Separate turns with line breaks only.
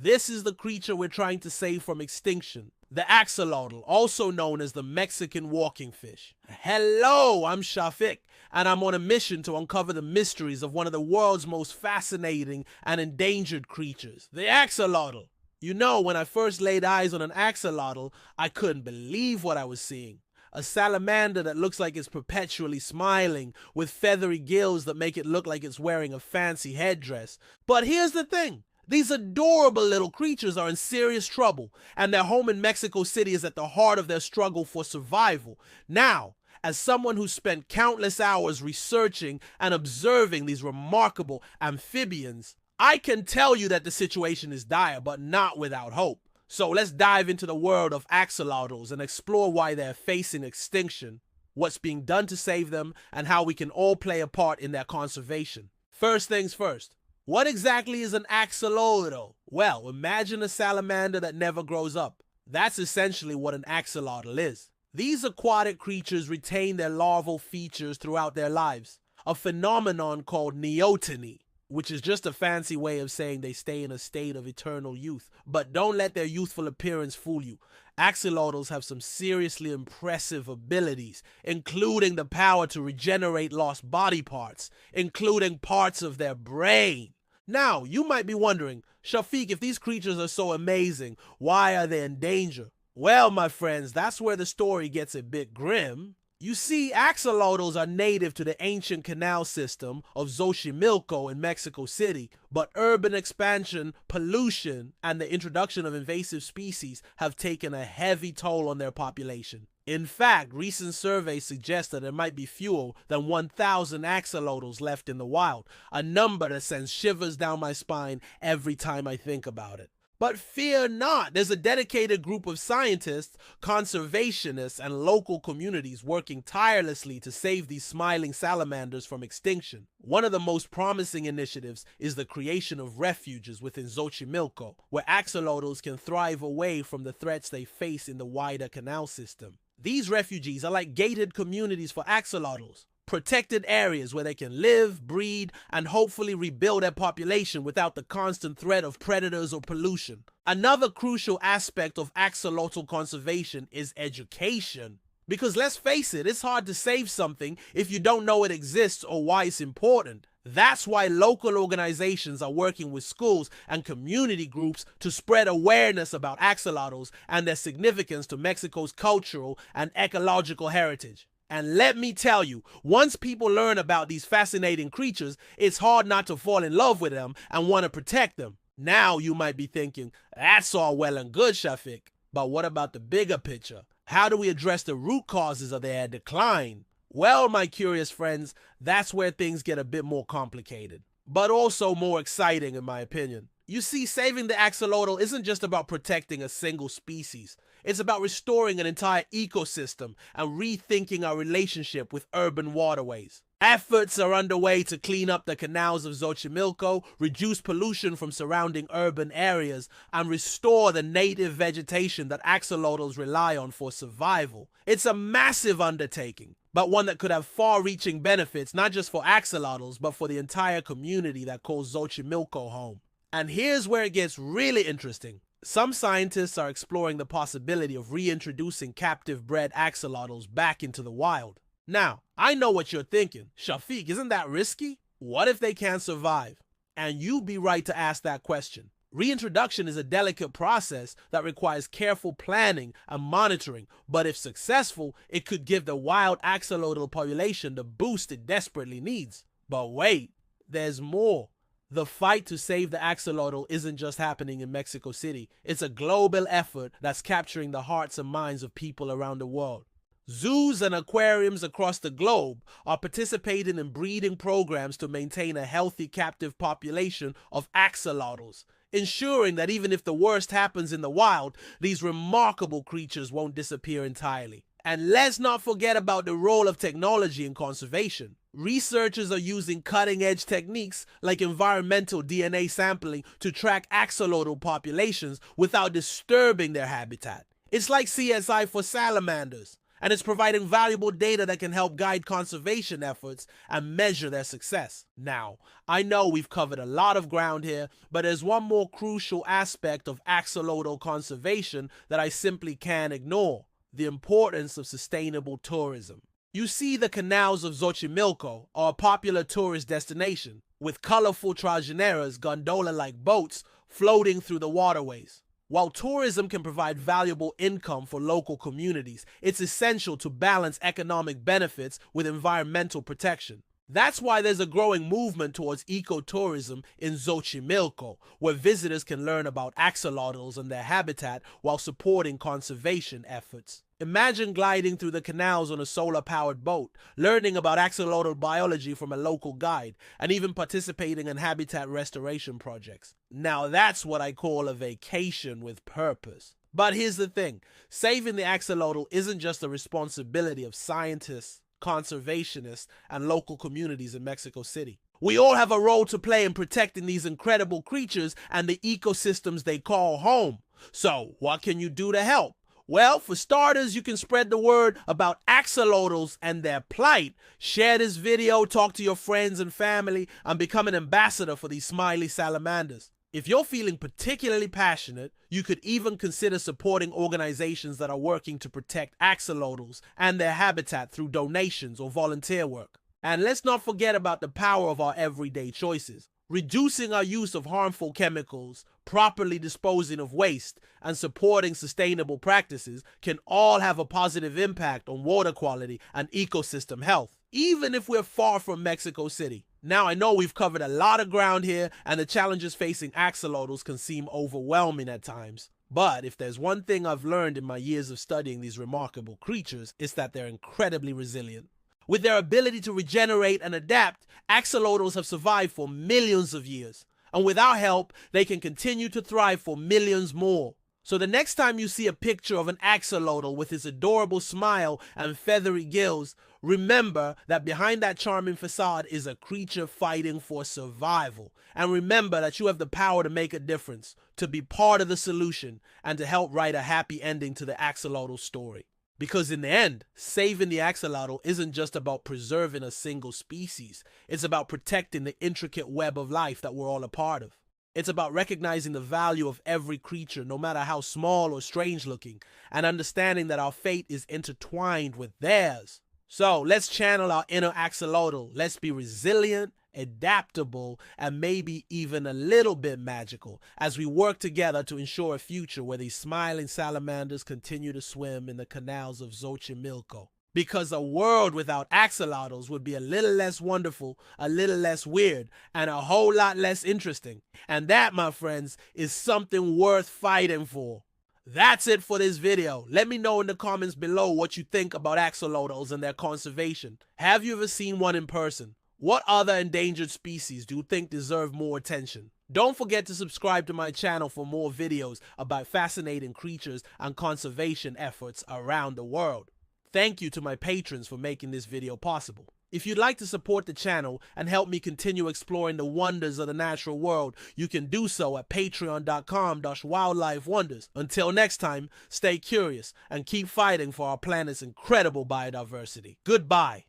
This is the creature we're trying to save from extinction. The axolotl, also known as the Mexican walking fish. Hello, I'm Shafiq, and I'm on a mission to uncover the mysteries of one of the world's most fascinating and endangered creatures, the axolotl. You know, when I first laid eyes on an axolotl, I couldn't believe what I was seeing. A salamander that looks like it's perpetually smiling, with feathery gills that make it look like it's wearing a fancy headdress. But here's the thing. These adorable little creatures are in serious trouble, and their home in Mexico City is at the heart of their struggle for survival. Now, as someone who spent countless hours researching and observing these remarkable amphibians, I can tell you that the situation is dire, but not without hope. So let's dive into the world of axolotls and explore why they're facing extinction, what's being done to save them, and how we can all play a part in their conservation. First things first. What exactly is an axolotl? Well, imagine a salamander that never grows up. That's essentially what an axolotl is. These aquatic creatures retain their larval features throughout their lives, a phenomenon called neoteny, which is just a fancy way of saying they stay in a state of eternal youth. But don't let their youthful appearance fool you. Axolotls have some seriously impressive abilities, including the power to regenerate lost body parts, including parts of their brain. Now, you might be wondering, Shafiq, if these creatures are so amazing, why are they in danger? Well, my friends, that's where the story gets a bit grim. You see, axolotls are native to the ancient canal system of Xochimilco in Mexico City, but urban expansion, pollution, and the introduction of invasive species have taken a heavy toll on their population. In fact, recent surveys suggest that there might be fewer than 1,000 axolotls left in the wild, a number that sends shivers down my spine every time I think about it. But fear not, there's a dedicated group of scientists, conservationists, and local communities working tirelessly to save these smiling salamanders from extinction. One of the most promising initiatives is the creation of refuges within Xochimilco, where axolotls can thrive away from the threats they face in the wider canal system. These refuges are like gated communities for axolotls, protected areas where they can live, breed, and hopefully rebuild their population without the constant threat of predators or pollution. Another crucial aspect of axolotl conservation is education. Because let's face it, it's hard to save something if you don't know it exists or why it's important. That's why local organizations are working with schools and community groups to spread awareness about axolotls and their significance to Mexico's cultural and ecological heritage. And let me tell you, once people learn about these fascinating creatures, it's hard not to fall in love with them and want to protect them. Now you might be thinking, that's all well and good, Shafiq, but what about the bigger picture? How do we address the root causes of their decline? Well, my curious friends, that's where things get a bit more complicated, but also more exciting in my opinion. You see, saving the axolotl isn't just about protecting a single species. It's about restoring an entire ecosystem and rethinking our relationship with urban waterways. Efforts are underway to clean up the canals of Xochimilco, reduce pollution from surrounding urban areas, and restore the native vegetation that axolotls rely on for survival. It's a massive undertaking, but one that could have far-reaching benefits not just for axolotls, but for the entire community that calls Xochimilco home. And here's where it gets really interesting. Some scientists are exploring the possibility of reintroducing captive-bred axolotls back into the wild. Now, I know what you're thinking. Shafiq, isn't that risky? What if they can't survive? And you'd be right to ask that question. Reintroduction is a delicate process that requires careful planning and monitoring, but if successful, it could give the wild axolotl population the boost it desperately needs. But wait, there's more. The fight to save the axolotl isn't just happening in Mexico City. It's a global effort that's capturing the hearts and minds of people around the world. Zoos and aquariums across the globe are participating in breeding programs to maintain a healthy captive population of axolotls, ensuring that even if the worst happens in the wild, these remarkable creatures won't disappear entirely. And let's not forget about the role of technology in conservation. Researchers are using cutting-edge techniques like environmental DNA sampling to track axolotl populations without disturbing their habitat. It's like CSI for salamanders. and it's providing valuable data that can help guide conservation efforts and measure their success. Now, I know we've covered a lot of ground here, but there's one more crucial aspect of axolotl conservation that I simply can't ignore: the importance of sustainable tourism. You see, the canals of Xochimilco are a popular tourist destination, with colorful trajineras, gondola-like boats, floating through the waterways. While tourism can provide valuable income for local communities, it's essential to balance economic benefits with environmental protection. That's why there's a growing movement towards ecotourism in Xochimilco, where visitors can learn about axolotls and their habitat while supporting conservation efforts. Imagine gliding through the canals on a solar-powered boat, learning about axolotl biology from a local guide, and even participating in habitat restoration projects. Now that's what I call a vacation with purpose. But here's the thing: saving the axolotl isn't just the responsibility of scientists, conservationists, and local communities in Mexico City. We all have a role to play in protecting these incredible creatures and the ecosystems they call home. So, what can you do to help? Well, for starters, you can spread the word about axolotls and their plight. Share this video, talk to your friends and family, and become an ambassador for these smiley salamanders. If you're feeling particularly passionate, you could even consider supporting organizations that are working to protect axolotls and their habitat through donations or volunteer work. And let's not forget about the power of our everyday choices. Reducing our use of harmful chemicals, properly disposing of waste, and supporting sustainable practices can all have a positive impact on water quality and ecosystem health, even if we're far from Mexico City. Now, I know we've covered a lot of ground here, and the challenges facing axolotls can seem overwhelming at times. But if there's one thing I've learned in my years of studying these remarkable creatures, it's that they're incredibly resilient. With their ability to regenerate and adapt, axolotls have survived for millions of years. And without help, they can continue to thrive for millions more. So the next time you see a picture of an axolotl with his adorable smile and feathery gills, remember that behind that charming facade is a creature fighting for survival. And remember that you have the power to make a difference, to be part of the solution, and to help write a happy ending to the axolotl story. Because in the end, saving the axolotl isn't just about preserving a single species. It's about protecting the intricate web of life that we're all a part of. It's about recognizing the value of every creature, no matter how small or strange looking, and understanding that our fate is intertwined with theirs. So let's channel our inner axolotl. Let's be resilient, adaptable, and maybe even a little bit magical as we work together to ensure a future where these smiling salamanders continue to swim in the canals of Xochimilco. Because a world without axolotls would be a little less wonderful, a little less weird, and a whole lot less interesting. And that, my friends, is something worth fighting for. That's it for this video. Let me know in the comments below what you think about axolotls and their conservation. Have you ever seen one in person? What other endangered species do you think deserve more attention? Don't forget to subscribe to my channel for more videos about fascinating creatures and conservation efforts around the world. Thank you to my patrons for making this video possible. If you'd like to support the channel and help me continue exploring the wonders of the natural world, you can do so at patreon.com/wildlifewonders. Until next time, stay curious and keep fighting for our planet's incredible biodiversity. Goodbye.